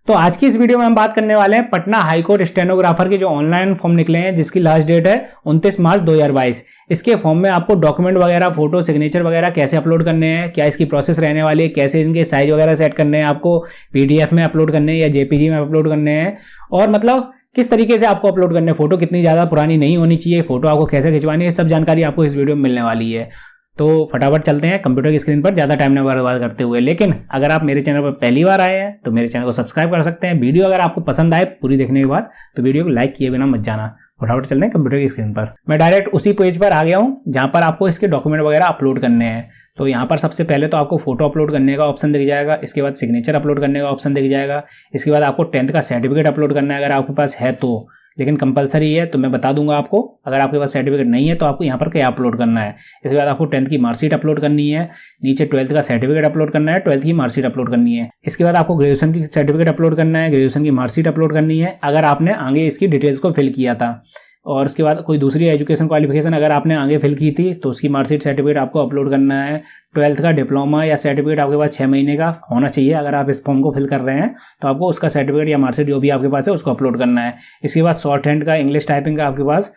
तो आज की इस वीडियो में हम बात करने वाले हैं पटना हाई कोर्ट स्टेनोग्राफर के जो ऑनलाइन फॉर्म निकले हैं, जिसकी लास्ट डेट है 29 मार्च 2022। इसके फॉर्म में आपको डॉक्यूमेंट वगैरह, फोटो, सिग्नेचर वगैरह कैसे अपलोड करने हैं, क्या इसकी प्रोसेस रहने वाली है, कैसे इनके साइज वगैरह सेट करने हैं, आपको पीडीएफ में अपलोड करने हैं या जेपीजी में अपलोड करने हैं, और मतलब किस तरीके से आपको अपलोड करने हैं, फोटो कितनी ज़्यादा पुरानी नहीं होनी चाहिए, फोटो आपको कैसे खिंचवानी है, सब जानकारी आपको इस वीडियो में मिलने वाली है। तो फटाफट चलते हैं कंप्यूटर की स्क्रीन पर, ज़्यादा टाइम न बर्बाद करते हुए। लेकिन अगर आप मेरे चैनल पर पहली बार आए हैं तो मेरे चैनल को सब्सक्राइब कर सकते हैं। वीडियो अगर आपको पसंद आए पूरी देखने के बाद तो वीडियो को लाइक किए बिना मत जाना। फटाफट चलते हैं कंप्यूटर की स्क्रीन पर। मैं डायरेक्ट उसी पेज पर आ गया हूँ जहाँ पर आपको इसके डॉक्यूमेंट वगैरह अपलोड करने हैं। तो यहाँ पर सबसे पहले तो आपको फोटो अपलोड करने का ऑप्शन दिख जाएगा, इसके बाद सिग्नेचर अपलोड करने का ऑप्शन दिख जाएगा, इसके बाद आपको 10th का सर्टिफिकेट अपलोड करना है अगर आपके पास है तो, लेकिन कंपलसरी है तो मैं बता दूंगा आपको। अगर आपके पास सर्टिफिकेट नहीं है तो आपको यहाँ पर क्या अपलोड करना है। इसके बाद आपको 10th की मार्कशीट अपलोड करनी है, नीचे 12th का सर्टिफिकेट अपलोड करना है, 12th की मार्कशीट अपलोड करनी है। इसके बाद आपको ग्रेजुएशन की सर्टिफिकेट अपलोड करना है, ग्रेजुएशन की मार्कशीट अपलोड करनी है अगर आपने आगे इसकी डिटेल्स को फिल किया था। और उसके बाद कोई दूसरी एजुकेशन क्वालिफिकेशन अगर आपने आगे फिल की थी तो उसकी मार्कशीट सर्टिफिकेट आपको अपलोड करना है। 12th का डिप्लोमा या सर्टिफिकेट आपके पास 6 महीने का होना चाहिए। अगर आप इस फॉर्म को फिल कर रहे हैं तो आपको उसका सर्टिफिकेट या मार्कशीट जो भी आपके पास है उसको अपलोड करना है। इसके बाद शॉर्ट हैंड का, इंग्लिश टाइपिंग का आपके पास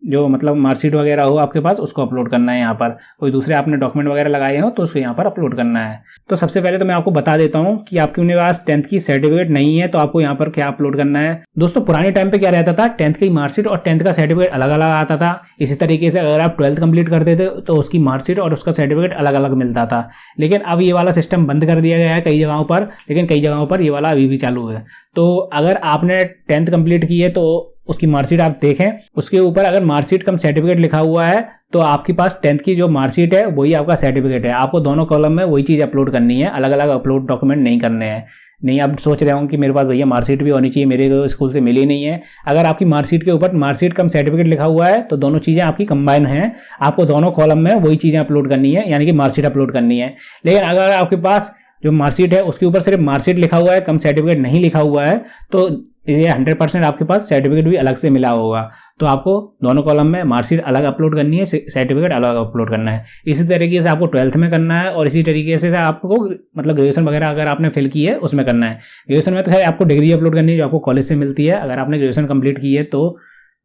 जो मतलब मार्कशीट वगैरह हो आपके पास, उसको अपलोड करना है। यहाँ पर कोई दूसरे आपने डॉक्यूमेंट वगैरह लगाए हो तो उसको यहाँ पर अपलोड करना है। तो सबसे पहले तो मैं आपको बता देता हूँ कि आपके पास 10th की सर्टिफिकेट नहीं है तो आपको यहाँ पर क्या अपलोड करना है। दोस्तों पुराने टाइम पे क्या रहता था, 10th की मार्कशीट और 10th का सर्टिफिकेट अलग अलग आता था। इसी तरीके से अगर आप 12th कंप्लीट करते थे तो उसकी मार्कशीट और उसका सर्टिफिकेट अलग अलग मिलता था। लेकिन अब ये वाला सिस्टम बंद कर दिया गया है कई जगहों पर, लेकिन कई जगहों पर ये वाला अभी भी चालू है। तो अगर आपने 10th कंप्लीट की है तो उसकी मार्कशीट आप देखें, उसके ऊपर अगर मार्कशीट कम सर्टिफिकेट लिखा हुआ है तो आपके पास 10th की जो मार्कशीट है वही आपका सर्टिफिकेट है। आपको दोनों कॉलम में वही चीज़ अपलोड करनी है, अलग अलग अपलोड डॉक्यूमेंट नहीं करने हैं। नहीं आप सोच रहे हो कि मेरे पास भैया मार्कशीट भी होनी चाहिए, मेरे स्कूल से मिली नहीं है। अगर आपकी मार्कशीट के ऊपर मार्कशीट कम सर्टिफिकेट लिखा हुआ है तो दोनों चीज़ें आपकी कंबाइन हैं, आपको दोनों कॉलम में वही चीज़ें अपलोड करनी है, यानी कि मार्कशीट अपलोड करनी है। लेकिन अगर आपके पास जो मार्कशीट है उसके ऊपर सिर्फ मार्कशीट लिखा हुआ है, कम सर्टिफिकेट नहीं लिखा हुआ है, तो ये 100% आपके पास सर्टिफिकेट भी अलग से मिला होगा। तो आपको दोनों कॉलम में मार्कशीट अलग अपलोड करनी है, सर्टिफिकेट अलग अपलोड करना है। इसी तरीके से आपको 12th में करना है और इसी तरीके से आपको मतलब ग्रेजुएशन वगैरह अगर आपने फिल की है उसमें करना है। ग्रेजुएशन में तो खैर आपको डिग्री अपलोड करनी है जो आपको कॉलेज से मिलती है, अगर आपने ग्रेजुएशन कंप्लीट की है तो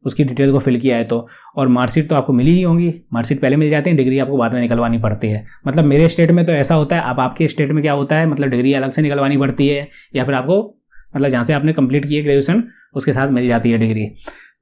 उसकी डिटेल को फिल किया है तो। और मार्कशीट तो आपको मिली ही होंगी, मार्कशीट पहले मिल जाती है, डिग्री आपको बाद में निकलवानी पड़ती है। मतलब मेरे स्टेट में तो ऐसा होता है। अब आपके स्टेट में क्या होता है, मतलब डिग्री अलग से निकलवानी पड़ती है या फिर आपको मतलब जहाँ से आपने कंप्लीट की है ग्रेजुएशन उसके साथ मिल जाती है डिग्री।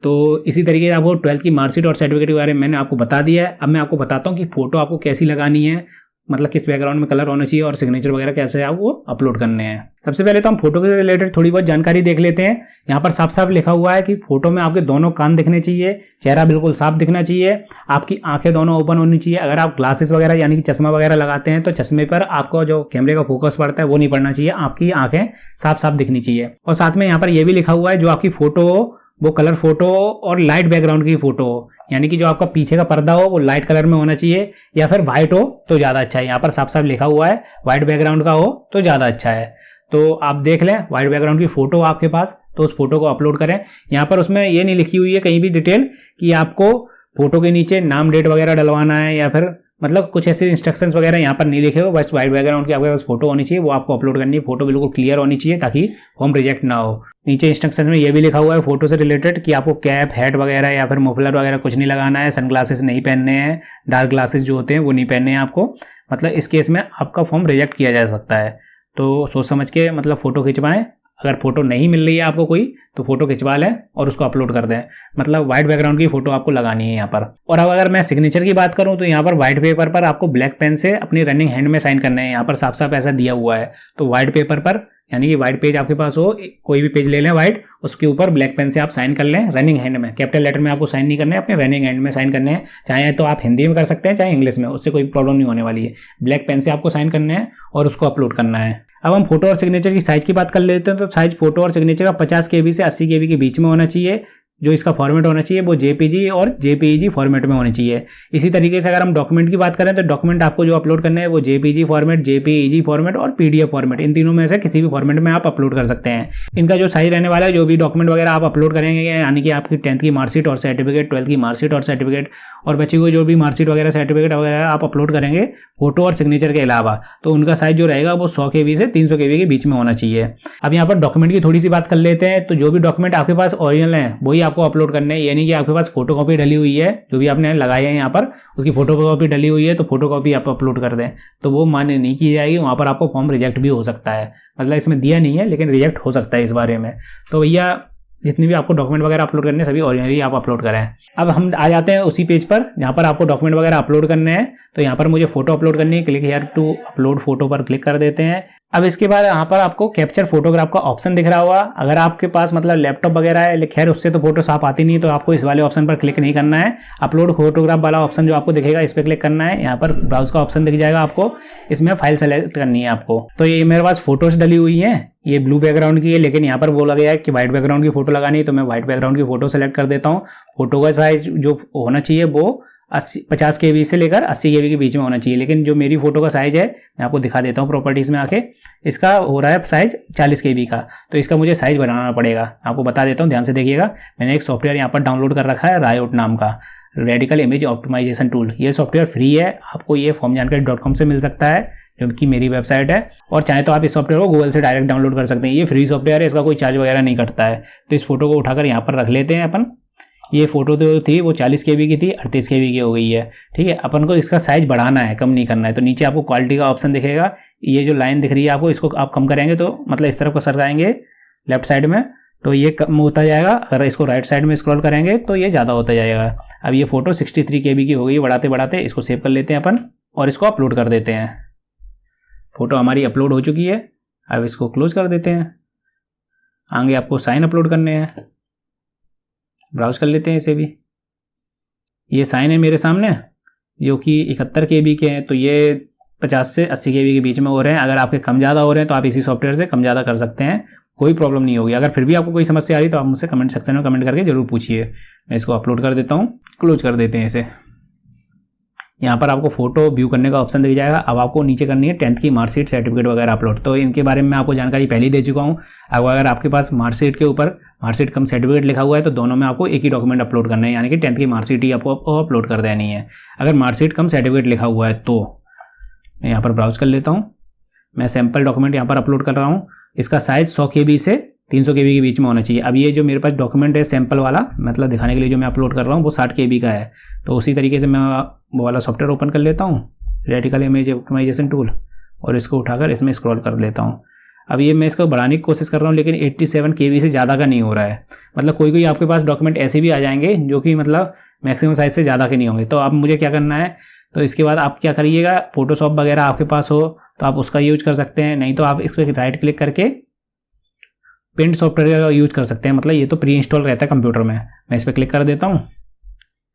तो इसी तरीके से आपको 12th की मार्कशीट और सर्टिफिकेट के बारे में मैंने आपको बता दिया है। अब मैं आपको बताता हूँ कि फोटो आपको कैसी लगानी है, मतलब किस बैकग्राउंड में कलर होना चाहिए और सिग्नेचर वगैरह कैसे आपको अपलोड करने हैं। सबसे पहले तो हम फोटो के रिलेटेड थोड़ी बहुत जानकारी देख लेते हैं। यहाँ पर साफ साफ लिखा हुआ है कि फोटो में आपके दोनों कान दिखने चाहिए, चेहरा बिल्कुल साफ दिखना चाहिए, आपकी आंखें दोनों ओपन होनी चाहिए। अगर आप ग्लासेस वगैरह यानी कि चश्मा वगैरह लगाते हैं तो चश्मे पर आपको जो कैमरे का फोकस पड़ता है वो नहीं पड़ना चाहिए, आपकी आंखें साफ साफ दिखनी चाहिए। और साथ में यहाँ पर यह भी लिखा हुआ है जो आपकी फोटो हो वो कलर फोटो हो और लाइट बैकग्राउंड की फोटो हो, यानी कि जो आपका पीछे का पर्दा हो वो लाइट कलर में होना चाहिए या फिर व्हाइट हो तो ज़्यादा अच्छा है। यहाँ पर साफ साफ लिखा हुआ है व्हाइट बैकग्राउंड का हो तो ज़्यादा अच्छा है। तो आप देख लें व्हाइट बैकग्राउंड की फोटो आपके पास तो उस फोटो को अपलोड करें। यहाँ पर उसमें ये नहीं लिखी हुई है कहीं भी डिटेल कि आपको फोटो के नीचे नाम डेट वगैरह डलवाना है या फिर मतलब कुछ ऐसे इंस्ट्रक्शंस वगैरह यहाँ पर नहीं लिखे हो। बस व्हाइट बैकग्राउंड की आपके पास फोटो होनी चाहिए, वो आपको अपलोड करनी है। फोटो बिल्कुल क्लियर होनी चाहिए ताकि फॉर्म रिजेक्ट ना हो। नीचे इंस्ट्रक्शन में ये भी लिखा हुआ है फोटो से रिलेटेड कि आपको कैप, हैट वगैरह या फिर मफलर वगैरह कुछ नहीं लगाना है, सनग्लासेस नहीं पहनने हैं, डार्क ग्लासेस जो होते हैं वो नहीं पहनने हैं आपको। मतलब इस केस में आपका फॉर्म रिजेक्ट किया जा सकता है। तो सोच समझ के मतलब फ़ोटो खिंचवाएं। अगर फोटो नहीं मिल रही है आपको कोई तो फोटो खिंचवा लें और उसको अपलोड कर दें। मतलब व्हाइट बैकग्राउंड की फोटो आपको लगानी है यहाँ पर। और अब अगर मैं सिग्नेचर की बात करूँ तो यहाँ पर व्हाइट पेपर पर आपको ब्लैक पेन से अपनी रनिंग हैंड में साइन करने हैं। यहाँ पर साफ साफ ऐसा दिया हुआ है। तो व्हाइट पेपर पर यानी कि व्हाइट पेज आपके पास हो, कोई भी पेज ले लें व्हाइट, उसके ऊपर ब्लैक पेन से आप साइन कर लें रनिंग हैंड में। कैपिटल लेटर में आपको साइन नहीं करने हैं, अपने रनिंग हैंड में साइन करने हैं। चाहे तो आप हिंदी में कर सकते हैं चाहे इंग्लिश में, उससे कोई प्रॉब्लम नहीं होने वाली है। ब्लैक पेन से आपको साइन करने हैं और उसको अपलोड करना है। अब हम फोटो और सिग्नेचर की साइज की बात कर लेते हैं। तो साइज फोटो और सिग्नेचर का 50 KB से 80 KB के बीच में होना चाहिए। जो इसका फॉर्मेट होना चाहिए वो जेपीजी और जेपीईजी फॉर्मेट में होनी चाहिए। इसी तरीके से अगर हम डॉक्यूमेंट की बात करें तो डॉक्यूमेंट आपको जो अपलोड करना है वो जेपीजी फॉर्मेट, जेपीईजी फॉर्मेट और पीडीएफ फॉर्मेट, इन तीनों में से किसी भी फॉर्मेट में आप अपलोड कर सकते हैं। इनका जो साइज रहने वाला है, जो भी डॉक्यूमेंट वगैरह आप अपलोड करेंगे, यानी कि आपकी 10th की मार्कशीट और सर्टिफिकेट, 12th की मार्कशीट और सर्टिफिकेट और बच्चे को जो भी मार्कशीट वगैरह सर्टिफिकेट वगैरह आप अपलोड करेंगे फोटो और सिग्नेचर के अलावा, तो उनका साइज जो रहेगा वो 100 KB से 300 KB के बीच में होना चाहिए। अब यहाँ पर डॉक्यूमेंट की थोड़ी सी बात कर लेते हैं। तो जो भी डॉक्यूमेंट आपके पास ओरिजिनल है वही आपको अपलोड करने हैं, यानी कि आपके पास फोटो कॉपी डली हुई है, जो भी आपने लगाई है यहाँ पर उसकी फोटो कॉपी डली हुई है, तो फोटो कॉपी आप अपलोड कर दें तो वो मान्य नहीं की जाएगी, वहाँ पर आपको फॉर्म रिजेक्ट भी हो सकता है। मतलब इसमें दिया नहीं है लेकिन रिजेक्ट हो सकता है इस बारे में। तो भैया जितने भी आपको डॉक्यूमेंट वगैरह अपलोड करने हैं सभी ओरिजिनली आप अपलोड करें। अब हम आ जाते हैं उसी पेज पर जहाँ पर आपको डॉक्यूमेंट वगैरह अपलोड करने हैं। तो यहाँ पर मुझे फोटो अपलोड करनी है, click here to upload photo पर क्लिक कर देते हैं। अब इसके बाद यहाँ पर आपको कैप्चर फोटोग्राफ का ऑप्शन दिख रहा होगा। अगर आपके पास मतलब लैपटॉप वगैरह है, खैर उससे तो फोटो साफ आती नहीं, तो आपको इस वाले ऑप्शन पर क्लिक नहीं करना है। अपलोड फोटोग्राफ वाला ऑप्शन जो आपको दिखेगा इस पर क्लिक करना है। यहाँ पर ब्राउज का ऑप्शन दिख जाएगा आपको, इसमें फाइल सेलेक्ट करनी है आपको। तो ये मेरे पास फोटोज डली हुई हैं, ये ब्लू बैकग्राउंड की है, लेकिन यहाँ पर बोला गया है कि व्हाइट बैकग्राउंड की फोटो लगानी है, तो मैं व्हाइट बैकग्राउंड की फोटो सेलेक्ट कर देता हूँ। फोटो का साइज जो होना चाहिए वो 50 KB से लेकर 80 KB के बीच में होना चाहिए, लेकिन जो मेरी फोटो का साइज है मैं आपको दिखा देता हूँ प्रॉपर्टीज में आके, इसका हो रहा है साइज 40 KB का। तो इसका मुझे साइज बनाना पड़ेगा, आपको बता देता हूँ, ध्यान से देखिएगा। मैंने एक सॉफ्टवेयर यहाँ पर डाउनलोड कर रखा है रायोट नाम का, रेडिकल इमेज ऑप्टिमाइजेशन टूल। ये सॉफ्टवेयर फ्री है, आपको ये formjankari.com से मिल सकता है, जो कि मेरी वेबसाइट है। और चाहे तो आप इस सॉफ्टवेयर को गूगल से डायरेक्ट डाउनलोड कर सकते हैं, ये फ्री सॉफ्टवेयर है, इसका कोई चार्ज वगैरह नहीं कटता है। तो इस फोटो को उठाकर यहाँ पर रख लेते हैं अपन। ये फोटो तो थी वो 40 KB की थी, 38 KB की हो गई है, ठीक है। अपन को इसका साइज बढ़ाना है, कम नहीं करना है। तो नीचे आपको क्वालिटी का ऑप्शन दिखेगा, ये जो लाइन दिख रही है आपको, इसको आप कम करेंगे तो मतलब इस तरफ को सरकाएंगे लेफ्ट साइड में तो ये कम होता जाएगा। अगर इसको राइट साइड में स्क्रॉल करेंगे तो ये ज़्यादा होता जाएगा। अब ये फोटो 63 KB की हो गई, बढ़ाते बढ़ाते इसको सेव कर लेते हैं अपन और इसको अपलोड कर देते हैं। फोटो हमारी अपलोड हो चुकी है, अब इसको क्लोज कर देते हैं। आगे आपको साइन अपलोड करने हैं, ब्राउज कर लेते हैं इसे भी। ये साइन है मेरे सामने जो कि 71 KB के हैं, तो ये 50 से 80 KB के बीच में हो रहे हैं। अगर आपके कम ज़्यादा हो रहे हैं तो आप इसी सॉफ्टवेयर से कम ज़्यादा कर सकते हैं, कोई प्रॉब्लम नहीं होगी। अगर फिर भी आपको कोई समस्या आ रही तो आप मुझसे कमेंट सेक्शन में कमेंट करके जरूर पूछिए। मैं इसको अपलोड कर देता हूँ, क्लोज कर देते हैं इसे। यहाँ पर आपको फोटो व्यू करने का ऑप्शन दिख जाएगा। अब आपको नीचे करनी है 10th की मार्कशीट सर्टिफिकेट वगैरह अपलोड। तो इनके बारे में आपको जानकारी पहले ही दे चुका हूँ। अब अगर आपके पास मार्कशीट के ऊपर मार्कशीट कम सर्टिफिकेट लिखा हुआ है तो दोनों में आपको एक ही डॉक्यूमेंट अपलोड करना है, यानी कि 10th की मार्कशीट ही आपको अपलोड कर देनी है। अगर मार्कशीट कम सर्टिफिकेट लिखा हुआ है तो मैं यहाँ पर ब्राउज कर लेता हूँ। मैं सैम्पल डॉक्यूमेंट यहाँ पर अपलोड कर रहा हूँ, इसका साइज 100 KB से 300 KB के बीच में होना चाहिए। अब ये जो मेरे पास डॉक्यूमेंट है सैम्पल वाला, मतलब दिखाने के लिए जो मैं अपलोड कर रहा हूँ वो 60 KB का है। तो उसी तरीके से मैं वो वाला सॉफ्टवेयर ओपन कर लेता हूँ, रेडिकल इमेज ऑप्टिमाइजेशन टूल, और इसको उठाकर इसमें स्क्रॉल कर लेता हूँ। अब ये मैं इसको बढ़ाने की कोशिश कर रहा हूँ, लेकिन 87 KB से ज़्यादा का नहीं हो रहा है। मतलब कोई कोई आपके पास डॉक्यूमेंट ऐसे भी आ जाएंगे जो कि मतलब मैक्सिमम साइज से ज़्यादा के नहीं होंगे। तो अब मुझे क्या करना है, तो इसके बाद आप क्या करिएगा, फोटोशॉप वगैरह आपके पास हो तो आप उसका यूज कर सकते हैं, नहीं तो आप इस पर राइट क्लिक करके पेंट सॉफ्टवेयर का यूज कर सकते हैं। मतलब ये तो प्री इंस्टॉल रहता है कंप्यूटर में। मैं इस पर क्लिक कर देता हूँ।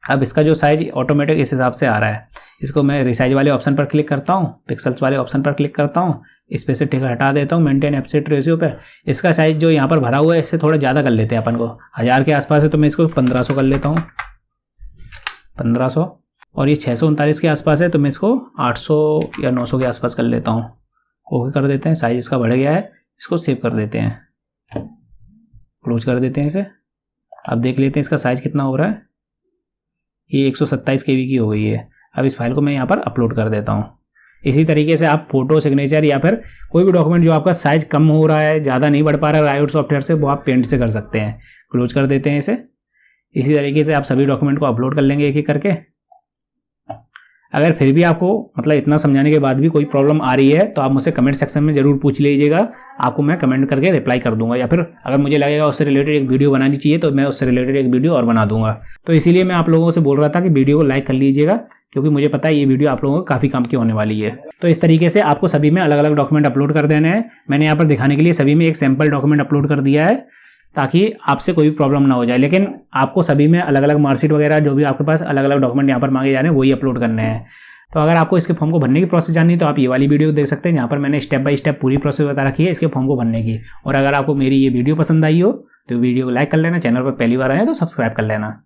अब इसका जो साइज ऑटोमेटिक इस हिसाब से आ रहा है। इसको मैं रिसाइज वाले ऑप्शन पर क्लिक करता हूँ, पिक्सल्स वाले ऑप्शन पर क्लिक करता हूँ, इस पे से टिक हटा देता हूँ, मेंटेन एब्सेट रेशियो पे। इसका साइज जो यहाँ पर भरा हुआ है इससे थोड़ा ज़्यादा कर लेते हैं अपन को, 1000 के आसपास है तो मैं इसको 1500 कर लेता हूँ, 1500। और ये 639 के आसपास है तो मैं इसको 800 या 900 के आसपास कर लेता हूँ। ओके कर देते हैं, साइज इसका बढ़ गया है, इसको सेव कर देते हैं, क्लोज कर देते हैं इसे। अब देख लेते हैं इसका साइज कितना हो रहा है। ये 127 KB की हो गई है। अब इस फाइल को मैं यहाँ पर अपलोड कर देता हूँ। इसी तरीके से आप फोटो, सिग्नेचर या फिर कोई भी डॉक्यूमेंट जो आपका साइज कम हो रहा है, ज़्यादा नहीं बढ़ पा रहा है रायोट सॉफ्टवेयर से, वो आप पेंट से कर सकते हैं। क्लोज कर देते हैं इसे। इसी तरीके से आप सभी डॉक्यूमेंट को अपलोड कर लेंगे एक एक करके। अगर फिर भी आपको मतलब इतना समझाने के बाद भी कोई प्रॉब्लम आ रही है तो आप मुझसे कमेंट सेक्शन में ज़रूर पूछ लीजिएगा, आपको मैं कमेंट करके रिप्लाई कर दूंगा। या फिर अगर मुझे लगेगा उससे रिलेटेड एक वीडियो बनानी चाहिए तो मैं उससे रिलेटेड एक वीडियो और बना दूंगा। तो इसीलिए मैं आप लोगों से बोल रहा था कि वीडियो को लाइक कर लीजिएगा, क्योंकि मुझे पता है ये वीडियो आप लोगों को काफ़ी काम की होने वाली है। तो इस तरीके से आपको सभी में अलग अलग डॉक्यूमेंट अपलोड कर देने हैं। मैंने यहाँ पर दिखाने के लिए सभी में एक सैम्पल डॉक्यूमेंट अपलोड कर दिया है ताकि आपसे कोई भी प्रॉब्लम ना हो जाए। लेकिन आपको सभी में अलग अलग मार्कशीट वगैरह जो भी आपके पास अलग अलग डॉक्यूमेंट यहाँ पर मांगे जा रहे हैं वही अपलोड करने हैं। तो अगर आपको इसके फॉर्म को भरने की प्रोसेस जाननी है तो आप ये वाली वीडियो देख सकते हैं, यहाँ पर मैंने स्टेप बाय स्टेप पूरी प्रोसेस बता रखी है इसके फॉर्म को भरने की। और अगर आपको मेरी ये वीडियो पसंद आई हो तो वीडियो को लाइक कर लेना, चैनल पर पहली बार आए तो सब्सक्राइब कर लेना।